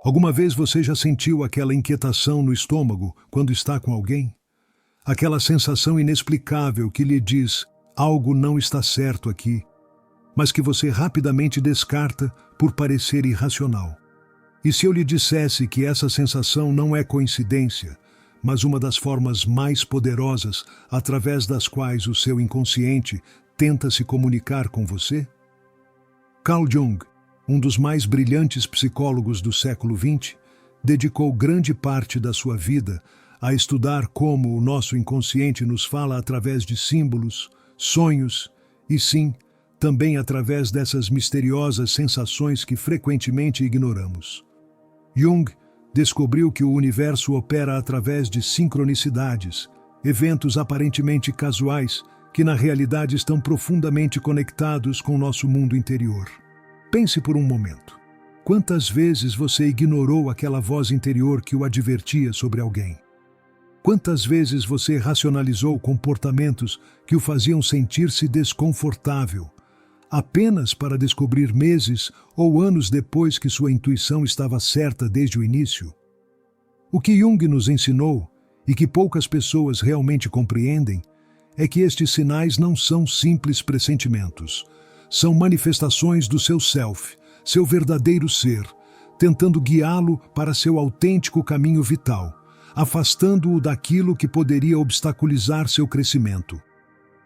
Alguma vez você já sentiu aquela inquietação no estômago quando está com alguém? Aquela sensação inexplicável que lhe diz: algo não está certo aqui, mas que você rapidamente descarta por parecer irracional. E se eu lhe dissesse que essa sensação não é coincidência, mas uma das formas mais poderosas através das quais o seu inconsciente tenta se comunicar com você? Carl Jung, um dos mais brilhantes psicólogos do século XX, dedicou grande parte da sua vida a estudar como o nosso inconsciente nos fala através de símbolos, sonhos e, sim, também através dessas misteriosas sensações que frequentemente ignoramos. Jung descobriu que o universo opera através de sincronicidades, eventos aparentemente casuais que na realidade estão profundamente conectados com o nosso mundo interior. Pense por um momento. Quantas vezes você ignorou aquela voz interior que o advertia sobre alguém? Quantas vezes você racionalizou comportamentos que o faziam sentir-se desconfortável, apenas para descobrir meses ou anos depois que sua intuição estava certa desde o início? O que Jung nos ensinou, e que poucas pessoas realmente compreendem, é que estes sinais não são simples pressentimentos. São manifestações do seu self, seu verdadeiro ser, tentando guiá-lo para seu autêntico caminho vital, afastando-o daquilo que poderia obstaculizar seu crescimento.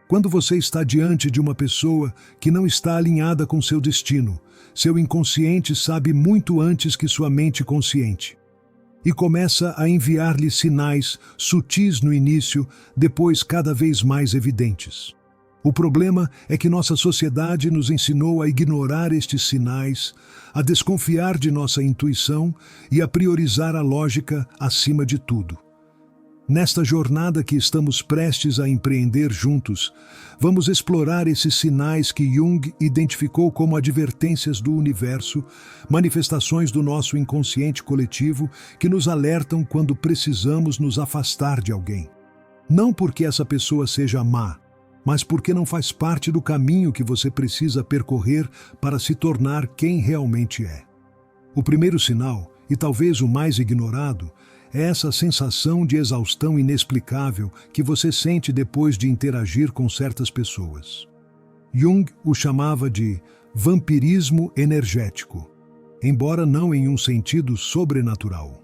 Quando você está diante de uma pessoa que não está alinhada com seu destino, seu inconsciente sabe muito antes que sua mente consciente. E começa a enviar-lhe sinais sutis no início, depois cada vez mais evidentes. O problema é que nossa sociedade nos ensinou a ignorar estes sinais, a desconfiar de nossa intuição e a priorizar a lógica acima de tudo. Nesta jornada que estamos prestes a empreender juntos, vamos explorar esses sinais que Jung identificou como advertências do universo, manifestações do nosso inconsciente coletivo que nos alertam quando precisamos nos afastar de alguém. Não porque essa pessoa seja má, mas porque não faz parte do caminho que você precisa percorrer para se tornar quem realmente é. O primeiro sinal, e talvez o mais ignorado, é essa sensação de exaustão inexplicável que você sente depois de interagir com certas pessoas. Jung o chamava de vampirismo energético, embora não em um sentido sobrenatural.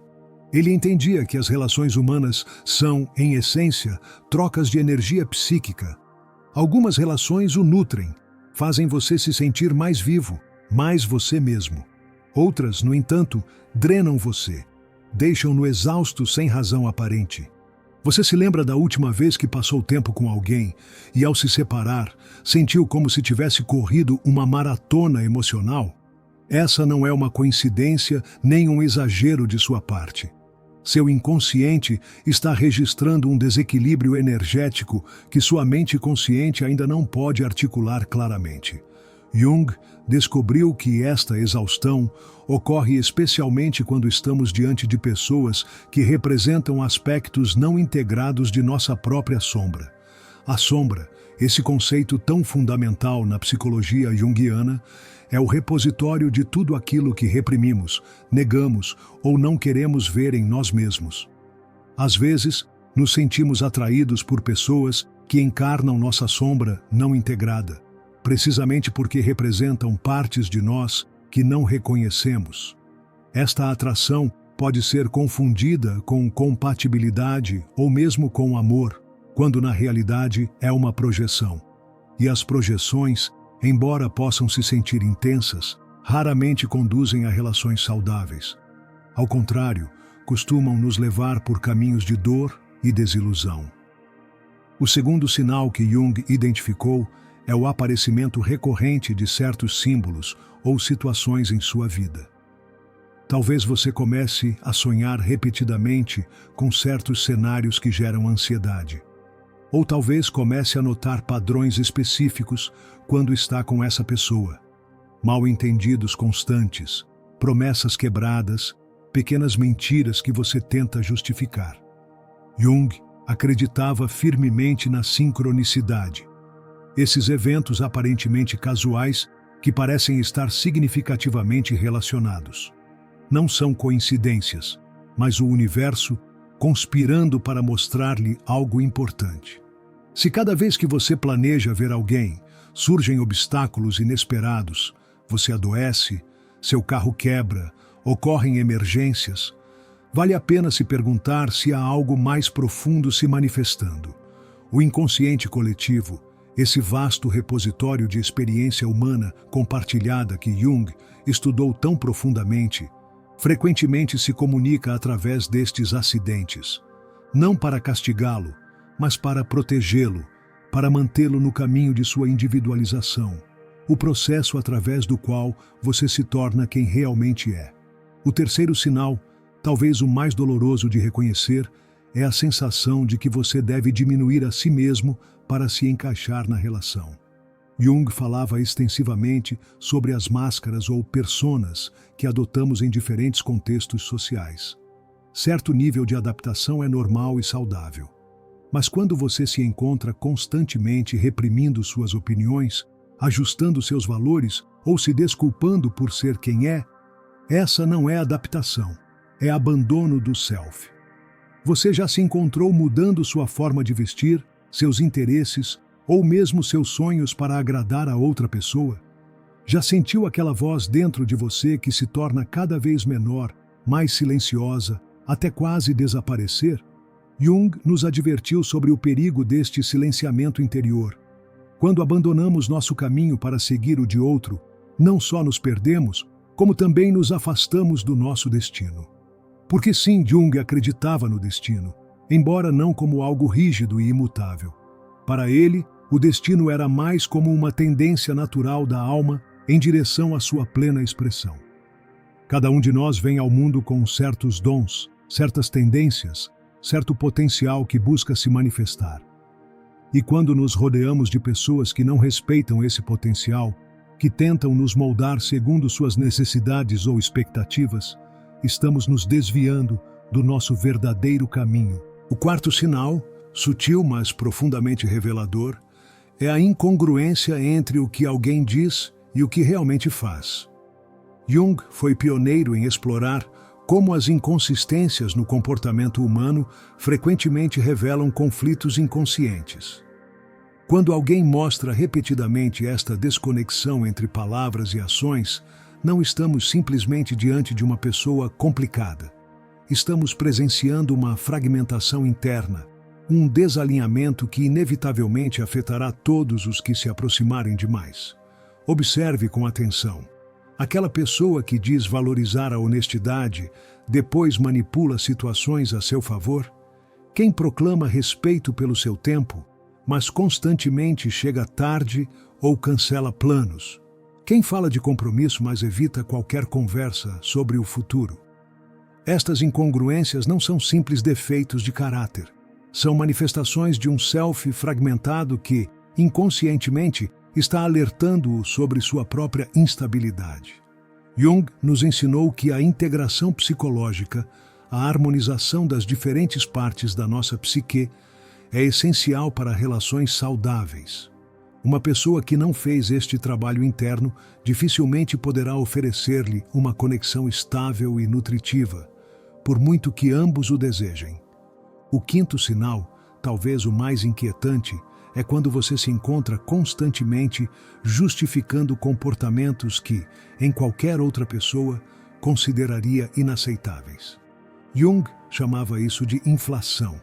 Ele entendia que as relações humanas são, em essência, trocas de energia psíquica. Algumas relações o nutrem, fazem você se sentir mais vivo, mais você mesmo. Outras, no entanto, drenam você, deixam-no exausto sem razão aparente. Você se lembra da última vez que passou tempo com alguém e, ao se separar, sentiu como se tivesse corrido uma maratona emocional? Essa não é uma coincidência nem um exagero de sua parte. Seu inconsciente está registrando um desequilíbrio energético que sua mente consciente ainda não pode articular claramente. Jung descobriu que esta exaustão ocorre especialmente quando estamos diante de pessoas que representam aspectos não integrados de nossa própria sombra. A sombra, esse conceito tão fundamental na psicologia junguiana, é o repositório de tudo aquilo que reprimimos, negamos ou não queremos ver em nós mesmos. Às vezes, nos sentimos atraídos por pessoas que encarnam nossa sombra não integrada, precisamente porque representam partes de nós que não reconhecemos. Esta atração pode ser confundida com compatibilidade ou mesmo com amor, quando na realidade é uma projeção. E as projeções, embora possam se sentir intensas, raramente conduzem a relações saudáveis. Ao contrário, costumam nos levar por caminhos de dor e desilusão. O segundo sinal que Jung identificou é o aparecimento recorrente de certos símbolos ou situações em sua vida. Talvez você comece a sonhar repetidamente com certos cenários que geram ansiedade. Ou talvez comece a notar padrões específicos quando está com essa pessoa. Mal-entendidos constantes, promessas quebradas, pequenas mentiras que você tenta justificar. Jung acreditava firmemente na sincronicidade. Esses eventos aparentemente casuais que parecem estar significativamente relacionados. não são coincidências, mas o universo conspirando para mostrar-lhe algo importante. Se cada vez que você planeja ver alguém, surgem obstáculos inesperados, você adoece, seu carro quebra, ocorrem emergências, vale a pena se perguntar se há algo mais profundo se manifestando. O inconsciente coletivo, esse vasto repositório de experiência humana compartilhada que Jung estudou tão profundamente, frequentemente se comunica através destes acidentes, não para castigá-lo, mas para protegê-lo, para mantê-lo no caminho de sua individualização, o processo através do qual você se torna quem realmente é. O terceiro sinal, talvez o mais doloroso de reconhecer, é a sensação de que você deve diminuir a si mesmo para se encaixar na relação. Jung falava extensivamente sobre as máscaras ou personas que adotamos em diferentes contextos sociais. Certo nível de adaptação é normal e saudável. Mas quando você se encontra constantemente reprimindo suas opiniões, ajustando seus valores ou se desculpando por ser quem é, essa não é adaptação, é abandono do self. Você já se encontrou mudando sua forma de vestir, seus interesses ou mesmo seus sonhos para agradar a outra pessoa? Já sentiu aquela voz dentro de você que se torna cada vez menor, mais silenciosa, até quase desaparecer? Jung nos advertiu sobre o perigo deste silenciamento interior. Quando abandonamos nosso caminho para seguir o de outro, não só nos perdemos, como também nos afastamos do nosso destino. Porque sim, Jung acreditava no destino, embora não como algo rígido e imutável. Para ele, o destino era mais como uma tendência natural da alma em direção à sua plena expressão. Cada um de nós vem ao mundo com certos dons, certas tendências, certo potencial que busca se manifestar. E quando nos rodeamos de pessoas que não respeitam esse potencial, que tentam nos moldar segundo suas necessidades ou expectativas, estamos nos desviando do nosso verdadeiro caminho. O quarto sinal, sutil mas profundamente revelador, é a incongruência entre o que alguém diz e o que realmente faz. Jung foi pioneiro em explorar como as inconsistências no comportamento humano frequentemente revelam conflitos inconscientes. Quando alguém mostra repetidamente esta desconexão entre palavras e ações, não estamos simplesmente diante de uma pessoa complicada. Estamos presenciando uma fragmentação interna, um desalinhamento que inevitavelmente afetará todos os que se aproximarem demais. Observe com atenção. Aquela pessoa que diz valorizar a honestidade, depois manipula situações a seu favor? Quem proclama respeito pelo seu tempo, mas constantemente chega tarde ou cancela planos? Quem fala de compromisso, mas evita qualquer conversa sobre o futuro? Estas incongruências não são simples defeitos de caráter. São manifestações de um self fragmentado que, inconscientemente, está alertando-o sobre sua própria instabilidade. Jung nos ensinou que a integração psicológica, a harmonização das diferentes partes da nossa psique, é essencial para relações saudáveis. Uma pessoa que não fez este trabalho interno dificilmente poderá oferecer-lhe uma conexão estável e nutritiva, por muito que ambos o desejem. O quinto sinal, talvez o mais inquietante, é quando você se encontra constantemente justificando comportamentos que, em qualquer outra pessoa, consideraria inaceitáveis. Jung chamava isso de inflação,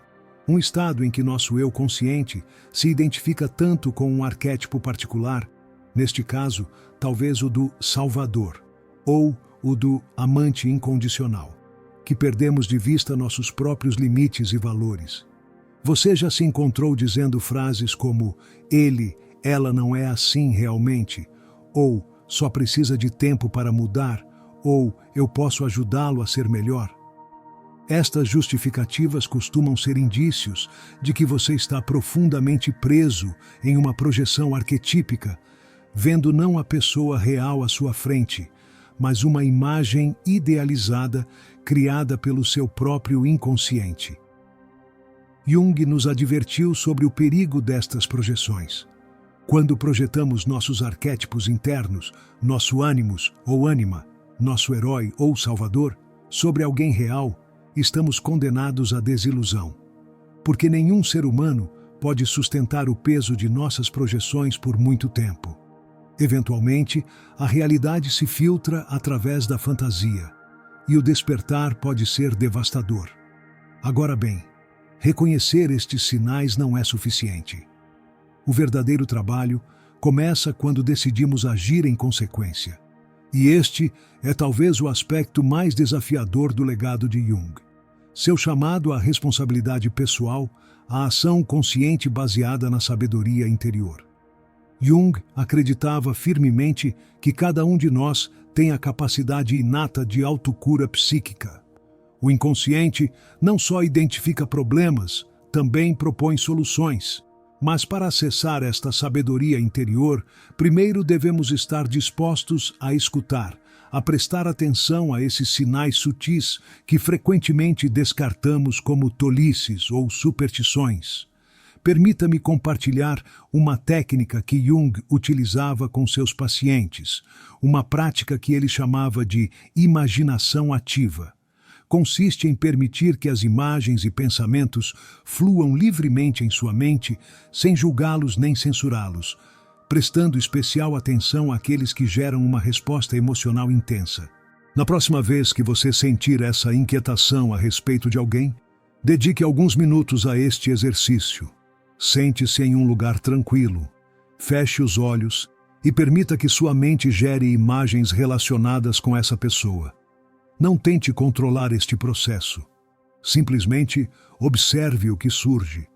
um estado em que nosso eu consciente se identifica tanto com um arquétipo particular, neste caso, talvez o do salvador, ou o do amante incondicional, que perdemos de vista nossos próprios limites e valores. Você já se encontrou dizendo frases como ele, ela não é assim realmente, ou só precisa de tempo para mudar, ou eu posso ajudá-lo a ser melhor? Estas justificativas costumam ser indícios de que você está profundamente preso em uma projeção arquetípica, vendo não a pessoa real à sua frente, mas uma imagem idealizada criada pelo seu próprio inconsciente. Jung nos advertiu sobre o perigo destas projeções. Quando projetamos nossos arquétipos internos, nosso ânimos ou ânima, nosso herói ou salvador, sobre alguém real, estamos condenados à desilusão. Porque nenhum ser humano pode sustentar o peso de nossas projeções por muito tempo. Eventualmente, a realidade se filtra através da fantasia, e o despertar pode ser devastador. Agora bem, reconhecer estes sinais não é suficiente. O verdadeiro trabalho começa quando decidimos agir em consequência. E este é talvez o aspecto mais desafiador do legado de Jung. Seu chamado à responsabilidade pessoal, à ação consciente baseada na sabedoria interior. Jung acreditava firmemente que cada um de nós tem a capacidade inata de autocura psíquica. O inconsciente não só identifica problemas, também propõe soluções. Mas para acessar esta sabedoria interior, primeiro devemos estar dispostos a escutar, a prestar atenção a esses sinais sutis que frequentemente descartamos como tolices ou superstições. Permita-me compartilhar uma técnica que Jung utilizava com seus pacientes, uma prática que ele chamava de imaginação ativa. Consiste em permitir que as imagens e pensamentos fluam livremente em sua mente, sem julgá-los nem censurá-los, prestando especial atenção àqueles que geram uma resposta emocional intensa. Na próxima vez que você sentir essa inquietação a respeito de alguém, dedique alguns minutos a este exercício. Sente-se em um lugar tranquilo, feche os olhos e permita que sua mente gere imagens relacionadas com essa pessoa. Não tente controlar este processo. Simplesmente observe o que surge.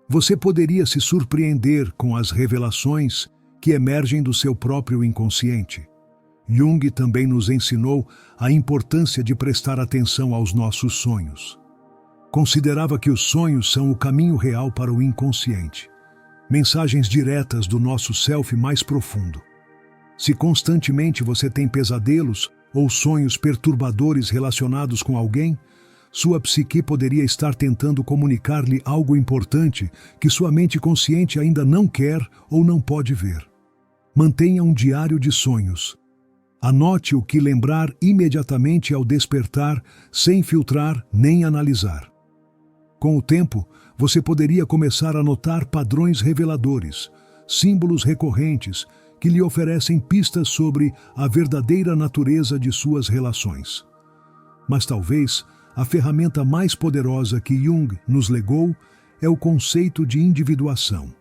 Você poderia se surpreender com as revelações que emergem do seu próprio inconsciente. Jung também nos ensinou a importância de prestar atenção aos nossos sonhos. Considerava que os sonhos são o caminho real para o inconsciente, mensagens diretas do nosso self mais profundo. Se constantemente você tem pesadelos ou sonhos perturbadores relacionados com alguém, sua psique poderia estar tentando comunicar-lhe algo importante que sua mente consciente ainda não quer ou não pode ver. Mantenha um diário de sonhos. Anote o que lembrar imediatamente ao despertar, sem filtrar nem analisar. Com o tempo, você poderia começar a notar padrões reveladores, símbolos recorrentes, que lhe oferecem pistas sobre a verdadeira natureza de suas relações. Mas talvez a ferramenta mais poderosa que Jung nos legou é o conceito de individuação.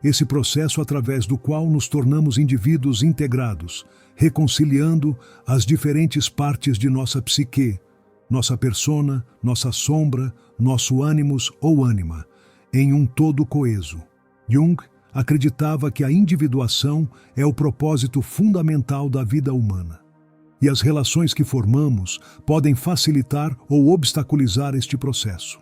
Esse processo através do qual nos tornamos indivíduos integrados, reconciliando as diferentes partes de nossa psique, nossa persona, nossa sombra, nosso ânimos ou ânima, em um todo coeso. Jung acreditava que a individuação é o propósito fundamental da vida humana. E as relações que formamos podem facilitar ou obstaculizar este processo.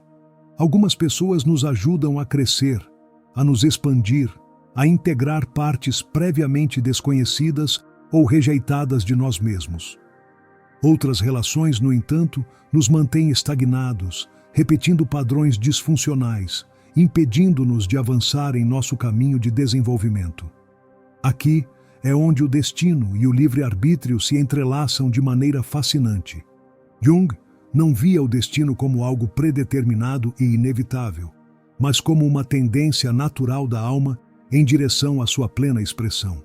Algumas pessoas nos ajudam a crescer, a nos expandir, a integrar partes previamente desconhecidas ou rejeitadas de nós mesmos. Outras relações, no entanto, nos mantêm estagnados, repetindo padrões disfuncionais, impedindo-nos de avançar em nosso caminho de desenvolvimento. Aqui é onde o destino e o livre-arbítrio se entrelaçam de maneira fascinante. Jung não via o destino como algo predeterminado e inevitável, mas como uma tendência natural da alma em direção à sua plena expressão.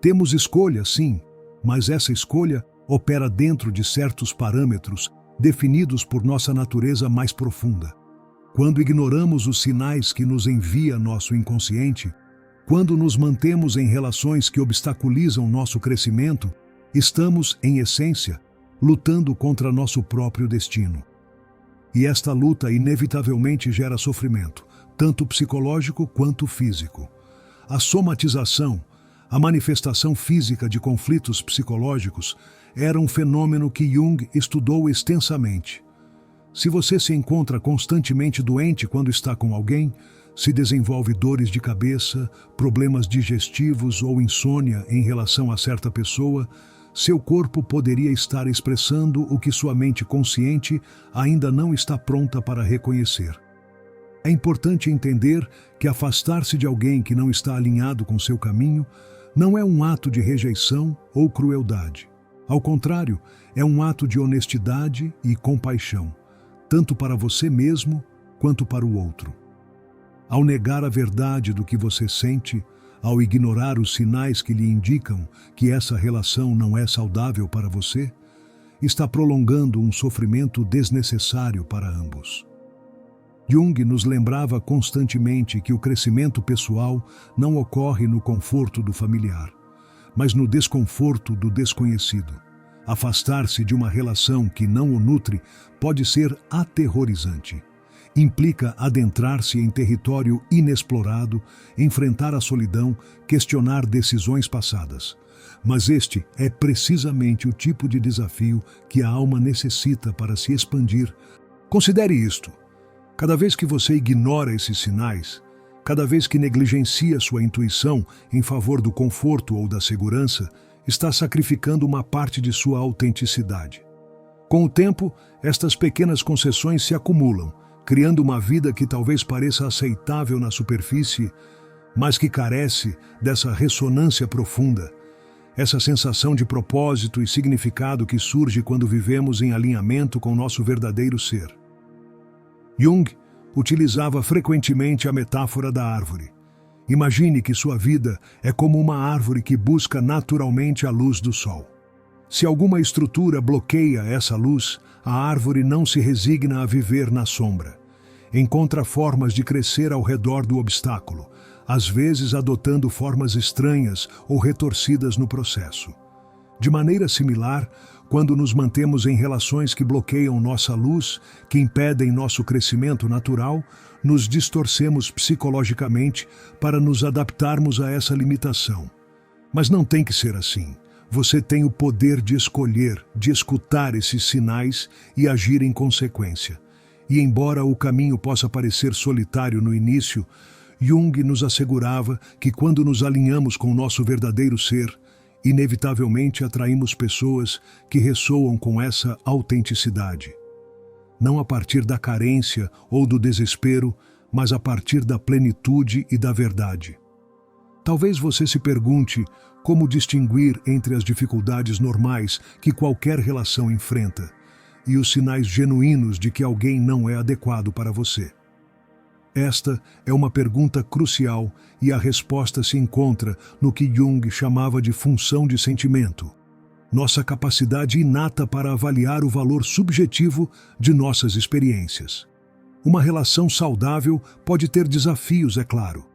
Temos escolha, sim, mas essa escolha opera dentro de certos parâmetros definidos por nossa natureza mais profunda. Quando ignoramos os sinais que nos envia nosso inconsciente, quando nos mantemos em relações que obstaculizam nosso crescimento, estamos, em essência, lutando contra nosso próprio destino. E esta luta inevitavelmente gera sofrimento, tanto psicológico quanto físico. A somatização, a manifestação física de conflitos psicológicos, era um fenômeno que Jung estudou extensamente. Se você se encontra constantemente doente quando está com alguém, se desenvolve dores de cabeça, problemas digestivos ou insônia em relação a certa pessoa, seu corpo poderia estar expressando o que sua mente consciente ainda não está pronta para reconhecer. É importante entender que afastar-se de alguém que não está alinhado com seu caminho não é um ato de rejeição ou crueldade. Ao contrário, é um ato de honestidade e compaixão, tanto para você mesmo quanto para o outro. Ao negar a verdade do que você sente, ao ignorar os sinais que lhe indicam que essa relação não é saudável para você, está prolongando um sofrimento desnecessário para ambos. Jung nos lembrava constantemente que o crescimento pessoal não ocorre no conforto do familiar, mas no desconforto do desconhecido. Afastar-se de uma relação que não o nutre pode ser aterrorizante. Implica adentrar-se em território inexplorado, enfrentar a solidão, questionar decisões passadas. Mas este é precisamente o tipo de desafio que a alma necessita para se expandir. Considere isto. Cada vez que você ignora esses sinais, cada vez que negligencia sua intuição em favor do conforto ou da segurança, está sacrificando uma parte de sua autenticidade. Com o tempo, estas pequenas concessões se acumulam, criando uma vida que talvez pareça aceitável na superfície, mas que carece dessa ressonância profunda, essa sensação de propósito e significado que surge quando vivemos em alinhamento com nosso verdadeiro ser. Jung utilizava frequentemente a metáfora da árvore. Imagine que sua vida é como uma árvore que busca naturalmente a luz do sol. Se alguma estrutura bloqueia essa luz, a árvore não se resigna a viver na sombra. Encontra formas de crescer ao redor do obstáculo, às vezes adotando formas estranhas ou retorcidas no processo. De maneira similar, quando nos mantemos em relações que bloqueiam nossa luz, que impedem nosso crescimento natural, nos distorcemos psicologicamente para nos adaptarmos a essa limitação. Mas não tem que ser assim. Você tem o poder de escolher, de escutar esses sinais e agir em consequência. E embora o caminho possa parecer solitário no início, Jung nos assegurava que quando nos alinhamos com o nosso verdadeiro ser, inevitavelmente atraímos pessoas que ressoam com essa autenticidade. Não a partir da carência ou do desespero, mas a partir da plenitude e da verdade. Talvez você se pergunte como distinguir entre as dificuldades normais que qualquer relação enfrenta e os sinais genuínos de que alguém não é adequado para você. Esta é uma pergunta crucial e a resposta se encontra no que Jung chamava de função de sentimento, nossa capacidade inata para avaliar o valor subjetivo de nossas experiências. Uma relação saudável pode ter desafios, é claro.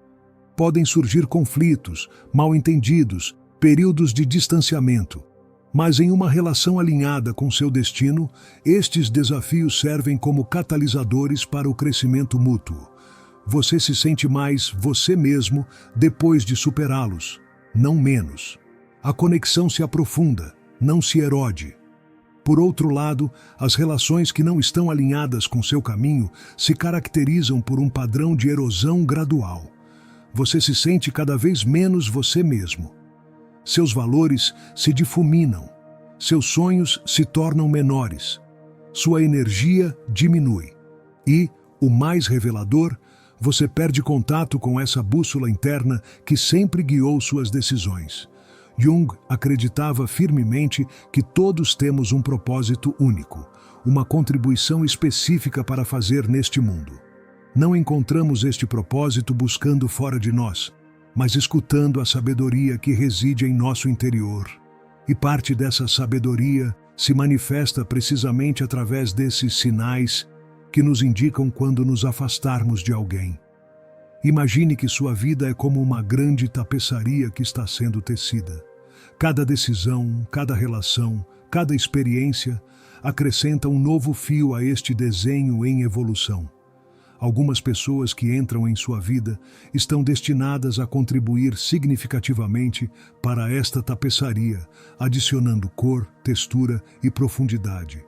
Podem surgir conflitos, mal-entendidos, períodos de distanciamento. Mas em uma relação alinhada com seu destino, estes desafios servem como catalisadores para o crescimento mútuo. Você se sente mais você mesmo depois de superá-los, não menos. A conexão se aprofunda, não se erode. Por outro lado, as relações que não estão alinhadas com seu caminho se caracterizam por um padrão de erosão gradual. Você se sente cada vez menos você mesmo. Seus valores se difuminam, seus sonhos se tornam menores, sua energia diminui e, o mais revelador, você perde contato com essa bússola interna que sempre guiou suas decisões. Jung acreditava firmemente que todos temos um propósito único, uma contribuição específica para fazer neste mundo. Não encontramos este propósito buscando fora de nós, mas escutando a sabedoria que reside em nosso interior. E parte dessa sabedoria se manifesta precisamente através desses sinais que nos indicam quando nos afastarmos de alguém. Imagine que sua vida é como uma grande tapeçaria que está sendo tecida. Cada decisão, cada relação, cada experiência acrescenta um novo fio a este desenho em evolução. Algumas pessoas que entram em sua vida estão destinadas a contribuir significativamente para esta tapeçaria, adicionando cor, textura e profundidade.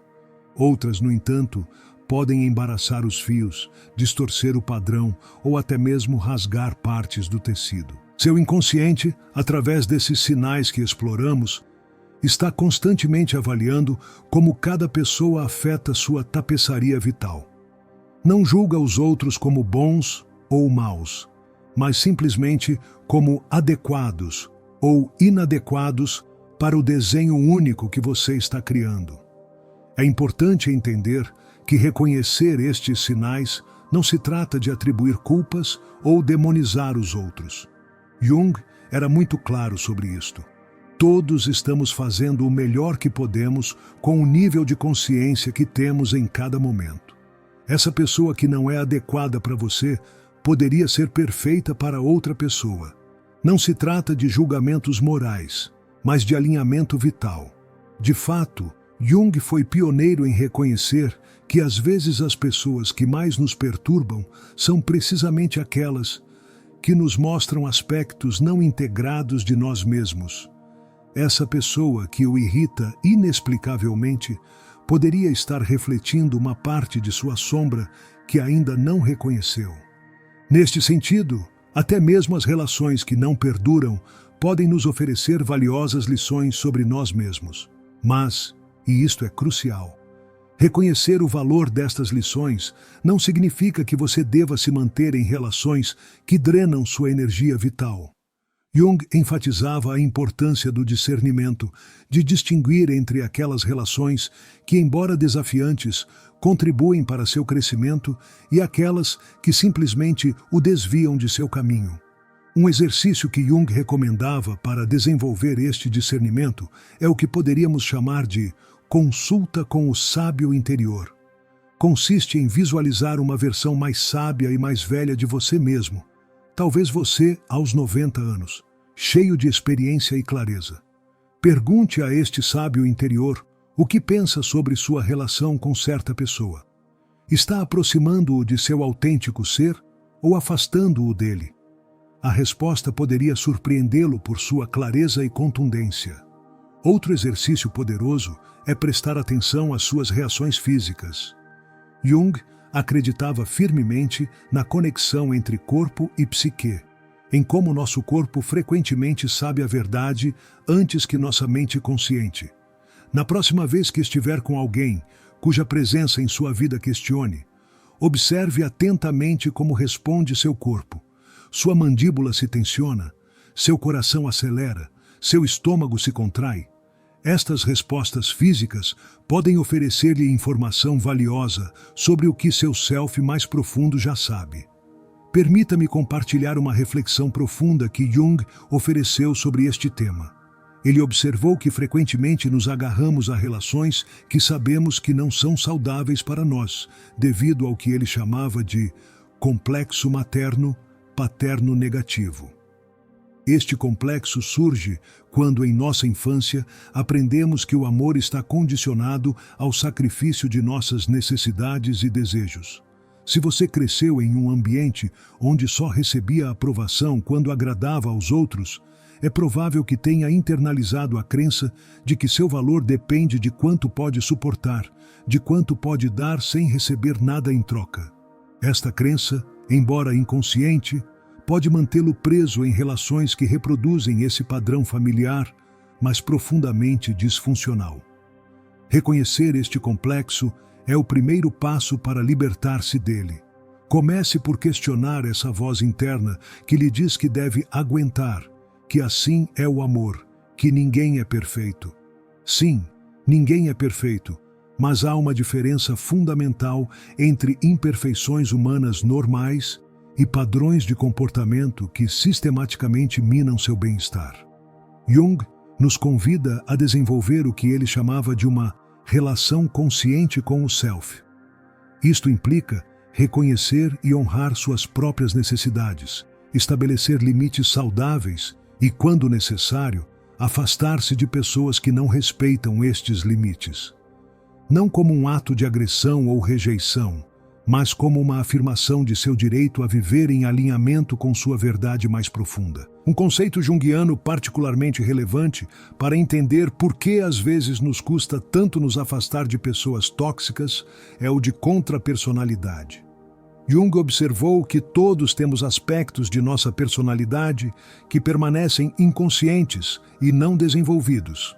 Outras, no entanto, podem embaraçar os fios, distorcer o padrão ou até mesmo rasgar partes do tecido. Seu inconsciente, através desses sinais que exploramos, está constantemente avaliando como cada pessoa afeta sua tapeçaria vital. Não julga os outros como bons ou maus, mas simplesmente como adequados ou inadequados para o desenho único que você está criando. É importante entender que reconhecer estes sinais não se trata de atribuir culpas ou demonizar os outros. Jung era muito claro sobre isto. Todos estamos fazendo o melhor que podemos com o nível de consciência que temos em cada momento. Essa pessoa que não é adequada para você poderia ser perfeita para outra pessoa. Não se trata de julgamentos morais, mas de alinhamento vital. De fato, Jung foi pioneiro em reconhecer que às vezes as pessoas que mais nos perturbam são precisamente aquelas que nos mostram aspectos não integrados de nós mesmos. Essa pessoa que o irrita inexplicavelmente poderia estar refletindo uma parte de sua sombra que ainda não reconheceu. Neste sentido, até mesmo as relações que não perduram podem nos oferecer valiosas lições sobre nós mesmos. Mas, e isto é crucial, reconhecer o valor destas lições não significa que você deva se manter em relações que drenam sua energia vital. Jung enfatizava a importância do discernimento, de distinguir entre aquelas relações que, embora desafiantes, contribuem para seu crescimento e aquelas que simplesmente o desviam de seu caminho. Um exercício que Jung recomendava para desenvolver este discernimento é o que poderíamos chamar de consulta com o sábio interior. Consiste em visualizar uma versão mais sábia e mais velha de você mesmo. Talvez você aos 90 anos, cheio de experiência e clareza. Pergunte a este sábio interior o que pensa sobre sua relação com certa pessoa. Está aproximando-o de seu autêntico ser ou afastando-o dele? A resposta poderia surpreendê-lo por sua clareza e contundência. Outro exercício poderoso é prestar atenção às suas reações físicas. Jung acreditava firmemente na conexão entre corpo e psique, em como nosso corpo frequentemente sabe a verdade antes que nossa mente consciente. Na próxima vez que estiver com alguém cuja presença em sua vida questione, observe atentamente como responde seu corpo. Sua mandíbula se tensiona, seu coração acelera, seu estômago se contrai. Estas respostas físicas podem oferecer-lhe informação valiosa sobre o que seu self mais profundo já sabe. Permita-me compartilhar uma reflexão profunda que Jung ofereceu sobre este tema. Ele observou que frequentemente nos agarramos a relações que sabemos que não são saudáveis para nós, devido ao que ele chamava de complexo materno-paterno negativo. Este complexo surge quando, em nossa infância, aprendemos que o amor está condicionado ao sacrifício de nossas necessidades e desejos. Se você cresceu em um ambiente onde só recebia aprovação quando agradava aos outros, é provável que tenha internalizado a crença de que seu valor depende de quanto pode suportar, de quanto pode dar sem receber nada em troca. Esta crença, embora inconsciente, pode mantê-lo preso em relações que reproduzem esse padrão familiar, mas profundamente disfuncional. Reconhecer este complexo é o primeiro passo para libertar-se dele. Comece por questionar essa voz interna que lhe diz que deve aguentar, que assim é o amor, que ninguém é perfeito. Sim, ninguém é perfeito, mas há uma diferença fundamental entre imperfeições humanas normais e padrões de comportamento que sistematicamente minam seu bem-estar. Jung nos convida a desenvolver o que ele chamava de uma relação consciente com o self. Isto implica reconhecer e honrar suas próprias necessidades, estabelecer limites saudáveis e, quando necessário, afastar-se de pessoas que não respeitam estes limites. Não como um ato de agressão ou rejeição, mas como uma afirmação de seu direito a viver em alinhamento com sua verdade mais profunda. Um conceito junguiano particularmente relevante para entender por que às vezes nos custa tanto nos afastar de pessoas tóxicas é o de contrapersonalidade. Jung observou que todos temos aspectos de nossa personalidade que permanecem inconscientes e não desenvolvidos.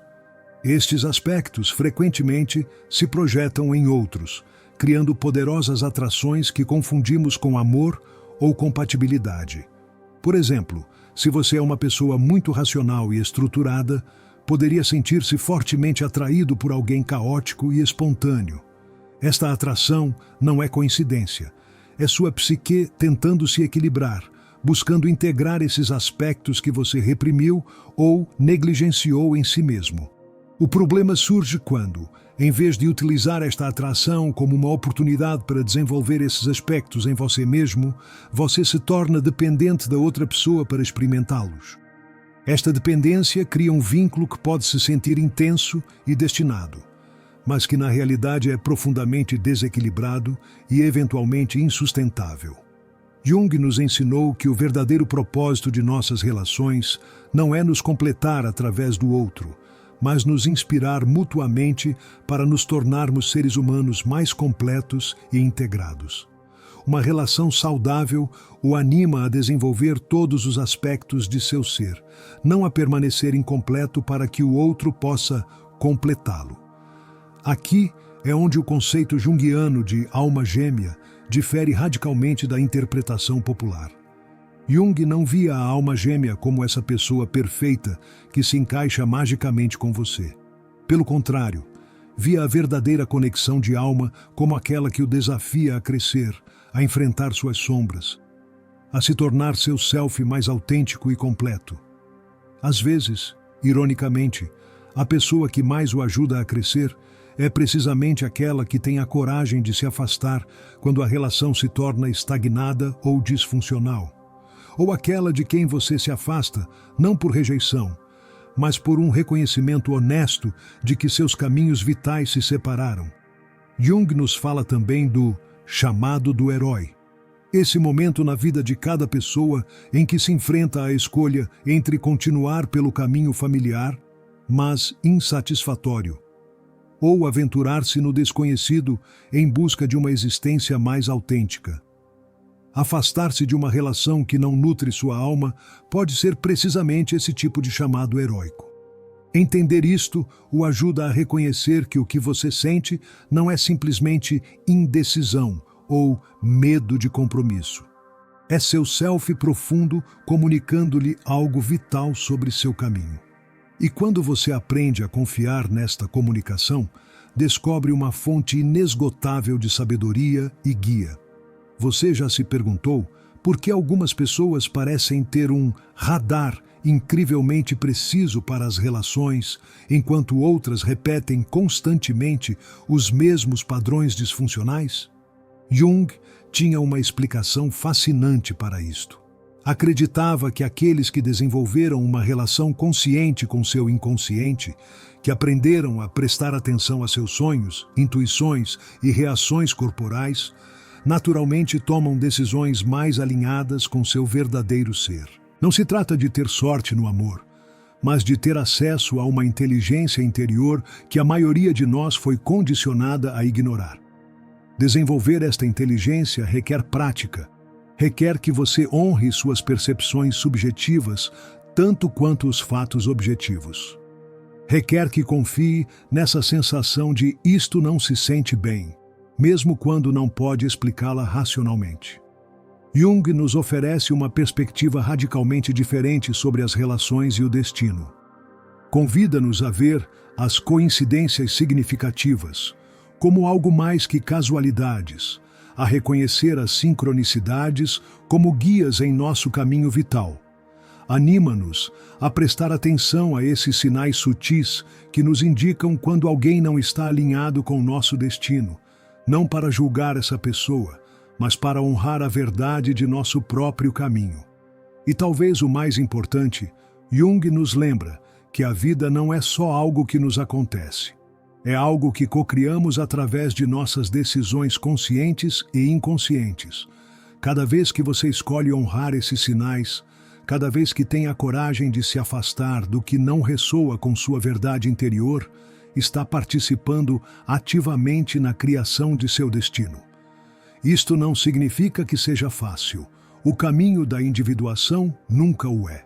Estes aspectos frequentemente se projetam em outros, criando poderosas atrações que confundimos com amor ou compatibilidade. Por exemplo, se você é uma pessoa muito racional e estruturada, poderia sentir-se fortemente atraído por alguém caótico e espontâneo. Esta atração não é coincidência. É sua psique tentando se equilibrar, buscando integrar esses aspectos que você reprimiu ou negligenciou em si mesmo. O problema surge quando, em vez de utilizar esta atração como uma oportunidade para desenvolver esses aspectos em você mesmo, você se torna dependente da outra pessoa para experimentá-los. Esta dependência cria um vínculo que pode se sentir intenso e destinado, mas que na realidade é profundamente desequilibrado e eventualmente insustentável. Jung nos ensinou que o verdadeiro propósito de nossas relações não é nos completar através do outro, mas nos inspirar mutuamente para nos tornarmos seres humanos mais completos e integrados. Uma relação saudável o anima a desenvolver todos os aspectos de seu ser, não a permanecer incompleto para que o outro possa completá-lo. Aqui é onde o conceito junguiano de alma gêmea difere radicalmente da interpretação popular. Jung não via a alma gêmea como essa pessoa perfeita que se encaixa magicamente com você. Pelo contrário, via a verdadeira conexão de alma como aquela que o desafia a crescer, a enfrentar suas sombras, a se tornar seu self mais autêntico e completo. Às vezes, ironicamente, a pessoa que mais o ajuda a crescer é precisamente aquela que tem a coragem de se afastar quando a relação se torna estagnada ou disfuncional. Ou aquela de quem você se afasta, não por rejeição, mas por um reconhecimento honesto de que seus caminhos vitais se separaram. Jung nos fala também do chamado do herói. Esse momento na vida de cada pessoa em que se enfrenta a escolha entre continuar pelo caminho familiar, mas insatisfatório, ou aventurar-se no desconhecido em busca de uma existência mais autêntica. Afastar-se de uma relação que não nutre sua alma pode ser precisamente esse tipo de chamado heróico. Entender isto o ajuda a reconhecer que o que você sente não é simplesmente indecisão ou medo de compromisso. É seu self profundo comunicando-lhe algo vital sobre seu caminho. E quando você aprende a confiar nesta comunicação, descobre uma fonte inesgotável de sabedoria e guia. Você já se perguntou por que algumas pessoas parecem ter um radar incrivelmente preciso para as relações, enquanto outras repetem constantemente os mesmos padrões disfuncionais? Jung tinha uma explicação fascinante para isto. Acreditava que aqueles que desenvolveram uma relação consciente com seu inconsciente, que aprenderam a prestar atenção a seus sonhos, intuições e reações corporais, naturalmente tomam decisões mais alinhadas com seu verdadeiro ser. Não se trata de ter sorte no amor, mas de ter acesso a uma inteligência interior que a maioria de nós foi condicionada a ignorar. Desenvolver esta inteligência requer prática, requer que você honre suas percepções subjetivas tanto quanto os fatos objetivos. Requer que confie nessa sensação de isto não se sente bem, mesmo quando não pode explicá-la racionalmente. Jung nos oferece uma perspectiva radicalmente diferente sobre as relações e o destino. Convida-nos a ver as coincidências significativas como algo mais que casualidades, a reconhecer as sincronicidades como guias em nosso caminho vital. Anima-nos a prestar atenção a esses sinais sutis que nos indicam quando alguém não está alinhado com nosso destino, não para julgar essa pessoa, mas para honrar a verdade de nosso próprio caminho. E talvez o mais importante, Jung nos lembra que a vida não é só algo que nos acontece. É algo que cocriamos através de nossas decisões conscientes e inconscientes. Cada vez que você escolhe honrar esses sinais, cada vez que tem a coragem de se afastar do que não ressoa com sua verdade interior, está participando ativamente na criação de seu destino. Isto não significa que seja fácil. O caminho da individuação nunca o é.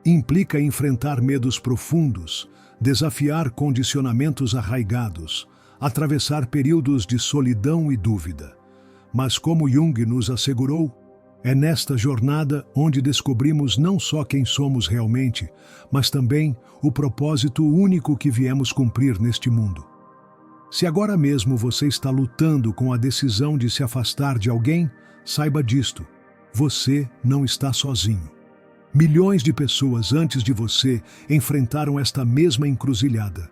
Implica enfrentar medos profundos, desafiar condicionamentos arraigados, atravessar períodos de solidão e dúvida. Mas como Jung nos assegurou, É nesta jornada onde descobrimos não só quem somos realmente, mas também o propósito único que viemos cumprir neste mundo. Se agora mesmo você está lutando com a decisão de se afastar de alguém, saiba disto: você não está sozinho. Milhões de pessoas antes de você enfrentaram esta mesma encruzilhada.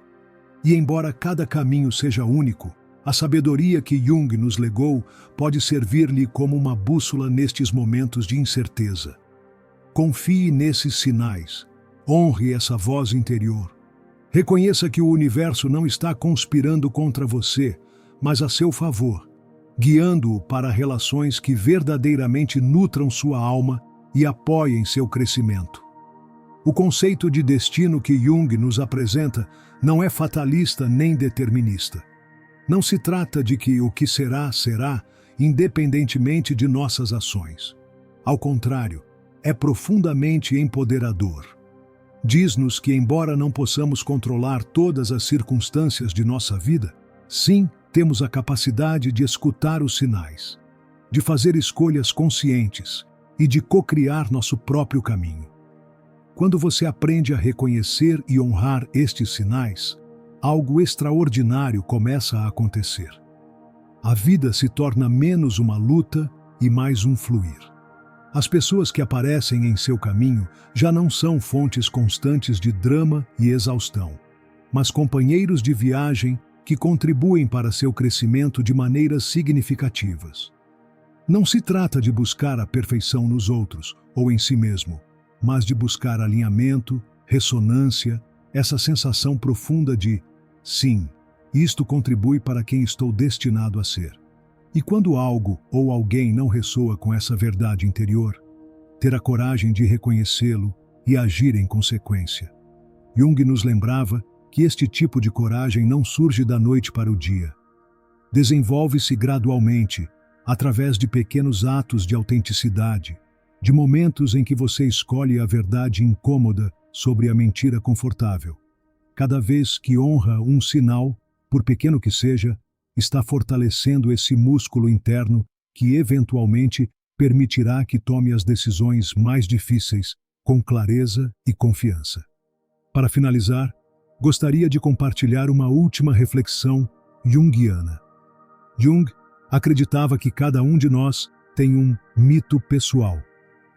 E embora cada caminho seja único, a sabedoria que Jung nos legou pode servir-lhe como uma bússola nestes momentos de incerteza. Confie nesses sinais. Honre essa voz interior. Reconheça que o universo não está conspirando contra você, mas a seu favor, guiando-o para relações que verdadeiramente nutram sua alma e apoiem seu crescimento. O conceito de destino que Jung nos apresenta não é fatalista nem determinista. Não se trata de que o que será, será, independentemente de nossas ações. Ao contrário, é profundamente empoderador. Diz-nos que, embora não possamos controlar todas as circunstâncias de nossa vida, sim, temos a capacidade de escutar os sinais, de fazer escolhas conscientes e de co-criar nosso próprio caminho. Quando você aprende a reconhecer e honrar estes sinais, algo extraordinário começa a acontecer. A vida se torna menos uma luta e mais um fluir. As pessoas que aparecem em seu caminho já não são fontes constantes de drama e exaustão, mas companheiros de viagem que contribuem para seu crescimento de maneiras significativas. Não se trata de buscar a perfeição nos outros ou em si mesmo, mas de buscar alinhamento, ressonância, essa sensação profunda de sim, isto contribui para quem estou destinado a ser. E quando algo ou alguém não ressoa com essa verdade interior, ter a coragem de reconhecê-lo e agir em consequência. Jung nos lembrava que este tipo de coragem não surge da noite para o dia. Desenvolve-se gradualmente, através de pequenos atos de autenticidade, de momentos em que você escolhe a verdade incômoda sobre a mentira confortável. Cada vez que honra um sinal, por pequeno que seja, está fortalecendo esse músculo interno que eventualmente permitirá que tome as decisões mais difíceis com clareza e confiança. Para finalizar, gostaria de compartilhar uma última reflexão junguiana. Jung acreditava que cada um de nós tem um mito pessoal,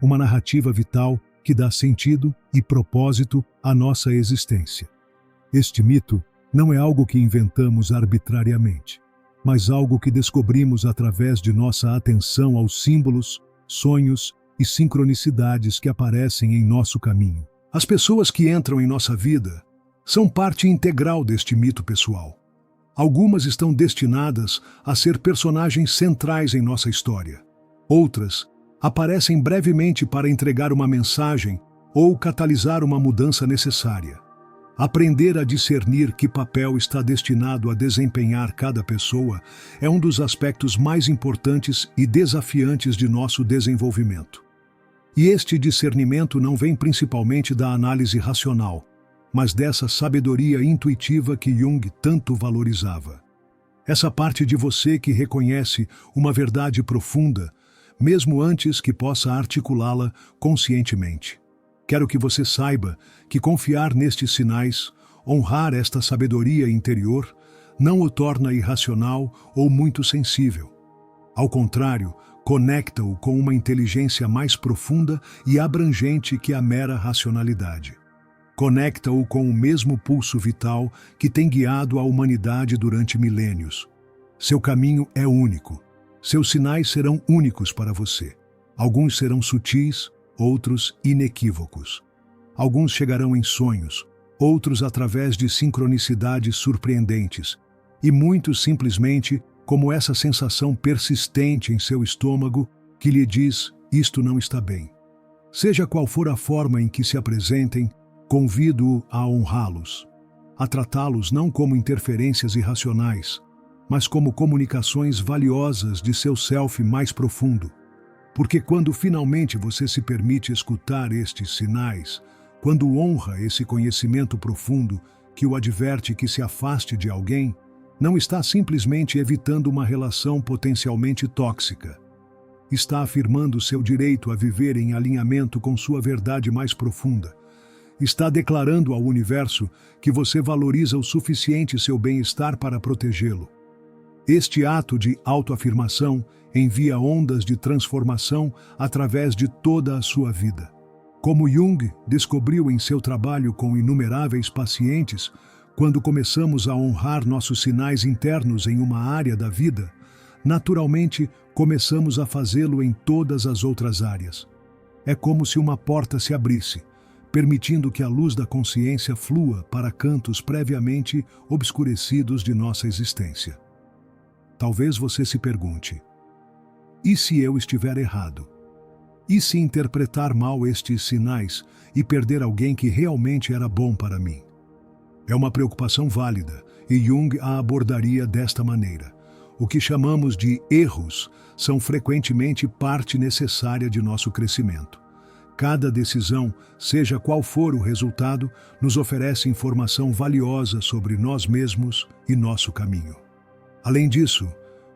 uma narrativa vital que dá sentido e propósito à nossa existência. Este mito não é algo que inventamos arbitrariamente, mas algo que descobrimos através de nossa atenção aos símbolos, sonhos e sincronicidades que aparecem em nosso caminho. As pessoas que entram em nossa vida são parte integral deste mito pessoal. Algumas estão destinadas a ser personagens centrais em nossa história. Outras aparecem brevemente para entregar uma mensagem ou catalisar uma mudança necessária. Aprender a discernir que papel está destinado a desempenhar cada pessoa é um dos aspectos mais importantes e desafiantes de nosso desenvolvimento. E este discernimento não vem principalmente da análise racional, mas dessa sabedoria intuitiva que Jung tanto valorizava. Essa parte de você que reconhece uma verdade profunda, mesmo antes que possa articulá-la conscientemente. Quero que você saiba que confiar nestes sinais, honrar esta sabedoria interior, não o torna irracional ou muito sensível. Ao contrário, conecta-o com uma inteligência mais profunda e abrangente que a mera racionalidade. Conecta-o com o mesmo pulso vital que tem guiado a humanidade durante milênios. Seu caminho é único. Seus sinais serão únicos para você. Alguns serão sutis, outros inequívocos. Alguns chegarão em sonhos, outros através de sincronicidades surpreendentes, e muitos simplesmente como essa sensação persistente em seu estômago que lhe diz: isto não está bem. Seja qual for a forma em que se apresentem, convido-o a honrá-los, a tratá-los não como interferências irracionais, mas como comunicações valiosas de seu self mais profundo. Porque quando finalmente você se permite escutar estes sinais, quando honra esse conhecimento profundo que o adverte que se afaste de alguém, não está simplesmente evitando uma relação potencialmente tóxica. Está afirmando seu direito a viver em alinhamento com sua verdade mais profunda. Está declarando ao universo que você valoriza o suficiente seu bem-estar para protegê-lo. Este ato de autoafirmação envia ondas de transformação através de toda a sua vida. Como Jung descobriu em seu trabalho com inumeráveis pacientes, quando começamos a honrar nossos sinais internos em uma área da vida, naturalmente começamos a fazê-lo em todas as outras áreas. É como se uma porta se abrisse, permitindo que a luz da consciência flua para cantos previamente obscurecidos de nossa existência. Talvez você se pergunte: e se eu estiver errado? E se interpretar mal estes sinais e perder alguém que realmente era bom para mim? É uma preocupação válida, e Jung a abordaria desta maneira. O que chamamos de erros são frequentemente parte necessária de nosso crescimento. Cada decisão, seja qual for o resultado, nos oferece informação valiosa sobre nós mesmos e nosso caminho. Além disso,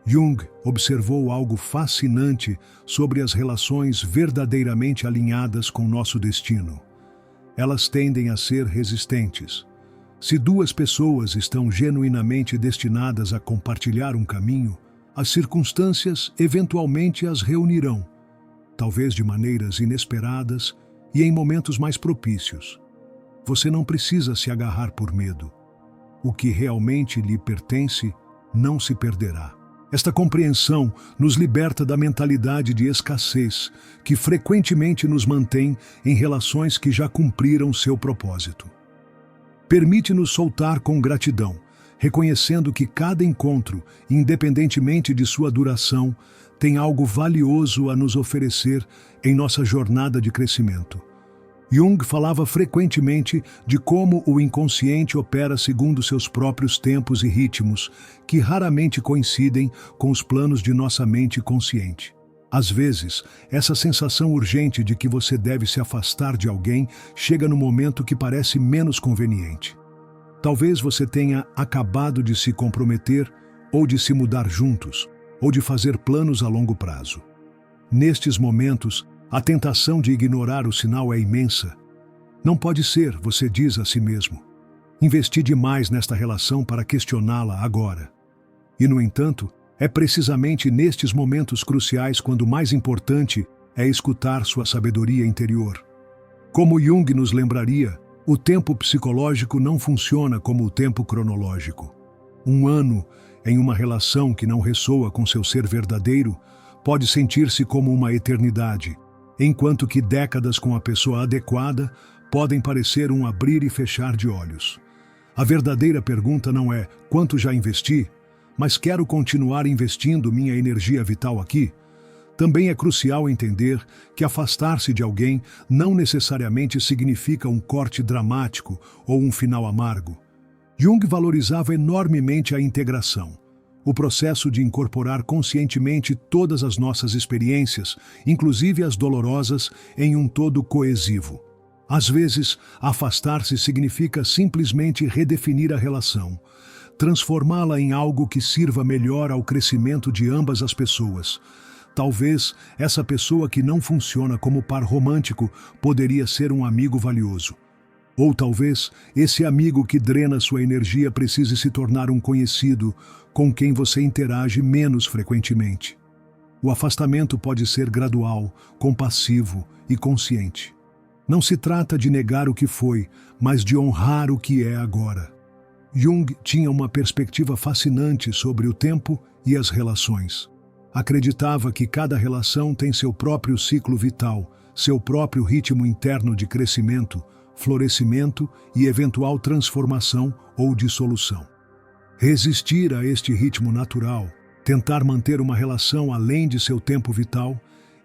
Jung observou algo fascinante sobre as relações verdadeiramente alinhadas com nosso destino. Elas tendem a ser resistentes. Se duas pessoas estão genuinamente destinadas a compartilhar um caminho, as circunstâncias eventualmente as reunirão, talvez de maneiras inesperadas e em momentos mais propícios. Você não precisa se agarrar por medo. O que realmente lhe pertence não se perderá. Esta compreensão nos liberta da mentalidade de escassez, que frequentemente nos mantém em relações que já cumpriram seu propósito. Permite-nos soltar com gratidão, reconhecendo que cada encontro, independentemente de sua duração, tem algo valioso a nos oferecer em nossa jornada de crescimento. Jung falava frequentemente de como o inconsciente opera segundo seus próprios tempos e ritmos, que raramente coincidem com os planos de nossa mente consciente. Às vezes, essa sensação urgente de que você deve se afastar de alguém chega no momento que parece menos conveniente. Talvez você tenha acabado de se comprometer, ou de se mudar juntos, ou de fazer planos a longo prazo. Nestes momentos, a tentação de ignorar o sinal é imensa. Não pode ser, você diz a si mesmo. Investi demais nesta relação para questioná-la agora. E, no entanto, é precisamente nestes momentos cruciais quando o mais importante é escutar sua sabedoria interior. Como Jung nos lembraria, o tempo psicológico não funciona como o tempo cronológico. Um ano em uma relação que não ressoa com seu ser verdadeiro pode sentir-se como uma eternidade, enquanto que décadas com a pessoa adequada podem parecer um abrir e fechar de olhos. A verdadeira pergunta não é quanto já investi, mas quero continuar investindo minha energia vital aqui? Também é crucial entender que afastar-se de alguém não necessariamente significa um corte dramático ou um final amargo. Jung valorizava enormemente a integração, o processo de incorporar conscientemente todas as nossas experiências, inclusive as dolorosas, em um todo coesivo. Às vezes, afastar-se significa simplesmente redefinir a relação, transformá-la em algo que sirva melhor ao crescimento de ambas as pessoas. Talvez essa pessoa que não funciona como par romântico poderia ser um amigo valioso. Ou talvez esse amigo que drena sua energia precise se tornar um conhecido com quem você interage menos frequentemente. O afastamento pode ser gradual, compassivo e consciente. Não se trata de negar o que foi, mas de honrar o que é agora. Jung tinha uma perspectiva fascinante sobre o tempo e as relações. Acreditava que cada relação tem seu próprio ciclo vital, seu próprio ritmo interno de crescimento, florescimento e eventual transformação ou dissolução. Resistir a este ritmo natural, tentar manter uma relação além de seu tempo vital,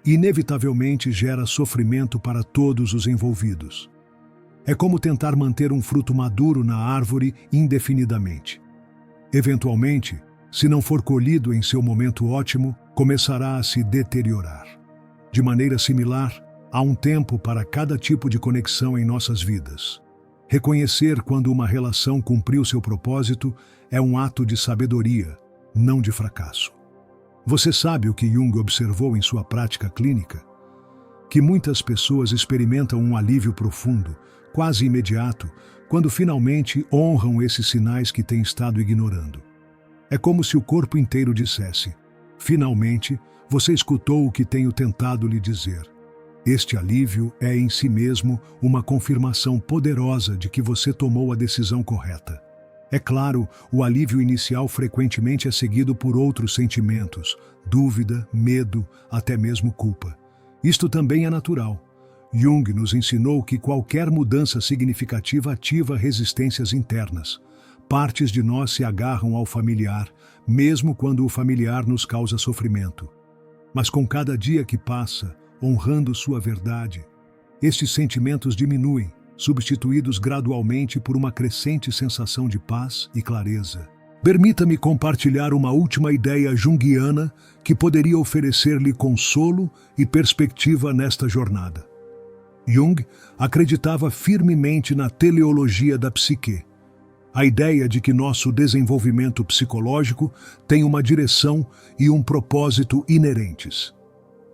inevitavelmente gera sofrimento para todos os envolvidos. É como tentar manter um fruto maduro na árvore indefinidamente. Eventualmente, se não for colhido em seu momento ótimo, começará a se deteriorar. De maneira similar, há um tempo para cada tipo de conexão em nossas vidas. Reconhecer quando uma relação cumpriu seu propósito é um ato de sabedoria, não de fracasso. Você sabe o que Jung observou em sua prática clínica? Que muitas pessoas experimentam um alívio profundo, quase imediato, quando finalmente honram esses sinais que têm estado ignorando. É como se o corpo inteiro dissesse: finalmente, você escutou o que tenho tentado lhe dizer. Este alívio é em si mesmo uma confirmação poderosa de que você tomou a decisão correta. É claro, o alívio inicial frequentemente é seguido por outros sentimentos, dúvida, medo, até mesmo culpa. Isto também é natural. Jung nos ensinou que qualquer mudança significativa ativa resistências internas. Partes de nós se agarram ao familiar, mesmo quando o familiar nos causa sofrimento. Mas com cada dia que passa, honrando sua verdade, estes sentimentos diminuem, substituídos gradualmente por uma crescente sensação de paz e clareza. Permita-me compartilhar uma última ideia junguiana que poderia oferecer-lhe consolo e perspectiva nesta jornada. Jung acreditava firmemente na teleologia da psique, a ideia de que nosso desenvolvimento psicológico tem uma direção e um propósito inerentes.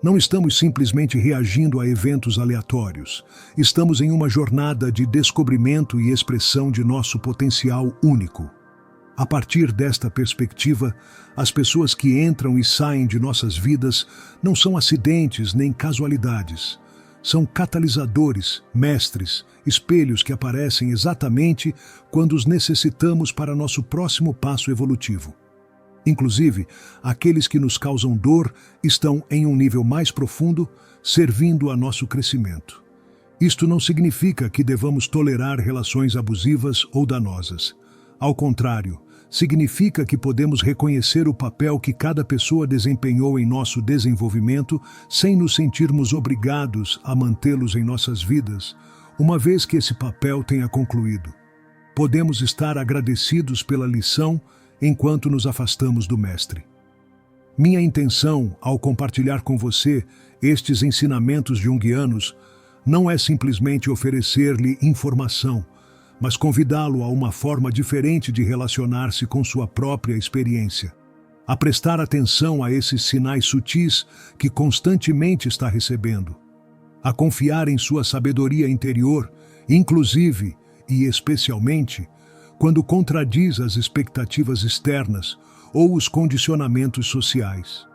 Não estamos simplesmente reagindo a eventos aleatórios. Estamos em uma jornada de descobrimento e expressão de nosso potencial único. A partir desta perspectiva, as pessoas que entram e saem de nossas vidas não são acidentes nem casualidades. São catalisadores, mestres, espelhos que aparecem exatamente quando os necessitamos para nosso próximo passo evolutivo. Inclusive, aqueles que nos causam dor estão em um nível mais profundo, servindo a nosso crescimento. Isto não significa que devamos tolerar relações abusivas ou danosas. Ao contrário, significa que podemos reconhecer o papel que cada pessoa desempenhou em nosso desenvolvimento sem nos sentirmos obrigados a mantê-los em nossas vidas, uma vez que esse papel tenha concluído. Podemos estar agradecidos pela lição enquanto nos afastamos do Mestre. Minha intenção, ao compartilhar com você estes ensinamentos junguianos, não é simplesmente oferecer-lhe informação, mas convidá-lo a uma forma diferente de relacionar-se com sua própria experiência, a prestar atenção a esses sinais sutis que constantemente está recebendo, a confiar em sua sabedoria interior, inclusive e especialmente quando contradiz as expectativas externas ou os condicionamentos sociais.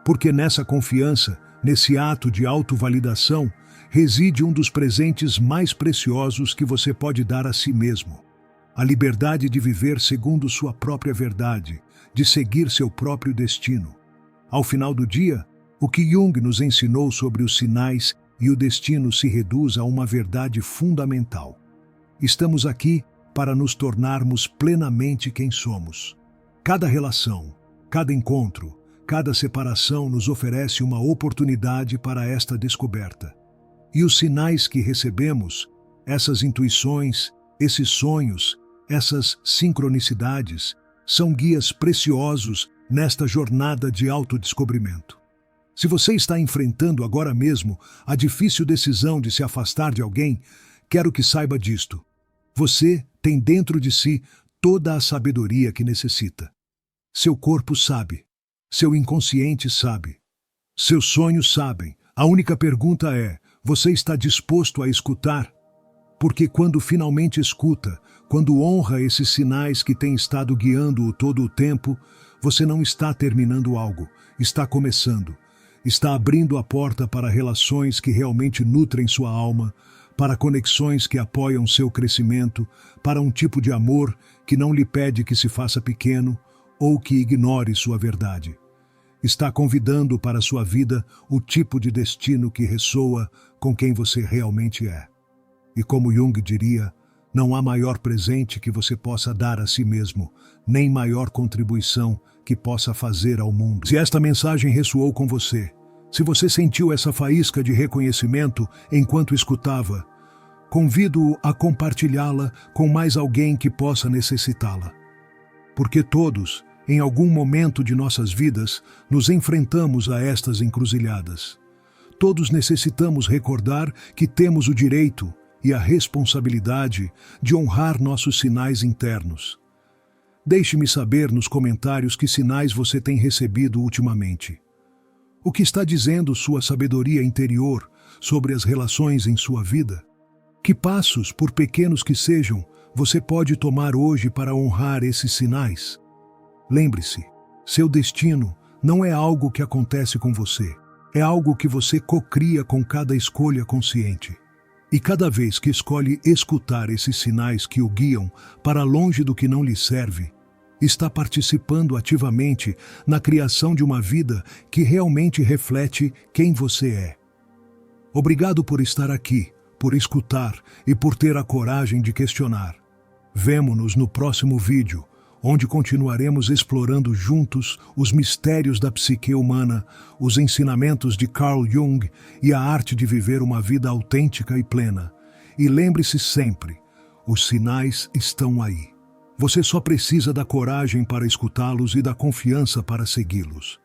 Porque nessa confiança, nesse ato de autovalidação, reside um dos presentes mais preciosos que você pode dar a si mesmo. A liberdade de viver segundo sua própria verdade, de seguir seu próprio destino. Ao final do dia, o que Jung nos ensinou sobre os sinais e o destino se reduz a uma verdade fundamental. Estamos aqui para nos tornarmos plenamente quem somos. Cada relação, cada encontro, cada separação nos oferece uma oportunidade para esta descoberta. E os sinais que recebemos, essas intuições, esses sonhos, essas sincronicidades, são guias preciosos nesta jornada de autodescobrimento. Se você está enfrentando agora mesmo a difícil decisão de se afastar de alguém, quero que saiba disto. Você tem dentro de si toda a sabedoria que necessita. Seu corpo sabe. Seu inconsciente sabe. Seus sonhos sabem. A única pergunta é: você está disposto a escutar? Porque quando finalmente escuta, quando honra esses sinais que têm estado guiando-o todo o tempo, você não está terminando algo, está começando. Está abrindo a porta para relações que realmente nutrem sua alma, para conexões que apoiam seu crescimento, para um tipo de amor que não lhe pede que se faça pequeno ou que ignore sua verdade. Está convidando para sua vida o tipo de destino que ressoa com quem você realmente é. E como Jung diria, não há maior presente que você possa dar a si mesmo, nem maior contribuição que possa fazer ao mundo. Se esta mensagem ressoou com você, se você sentiu essa faísca de reconhecimento enquanto escutava, convido-o a compartilhá-la com mais alguém que possa necessitá-la. Porque todos, em algum momento de nossas vidas, nos enfrentamos a estas encruzilhadas. Todos necessitamos recordar que temos o direito e a responsabilidade de honrar nossos sinais internos. Deixe-me saber nos comentários que sinais você tem recebido ultimamente. O que está dizendo sua sabedoria interior sobre as relações em sua vida? Que passos, por pequenos que sejam, você pode tomar hoje para honrar esses sinais? Lembre-se, seu destino não é algo que acontece com você, é algo que você cocria com cada escolha consciente. E cada vez que escolhe escutar esses sinais que o guiam para longe do que não lhe serve, está participando ativamente na criação de uma vida que realmente reflete quem você é. Obrigado por estar aqui, por escutar e por ter a coragem de questionar. Vemo-nos no próximo vídeo, onde continuaremos explorando juntos os mistérios da psique humana, os ensinamentos de Carl Jung e a arte de viver uma vida autêntica e plena. E lembre-se sempre, os sinais estão aí. Você só precisa da coragem para escutá-los e da confiança para segui-los.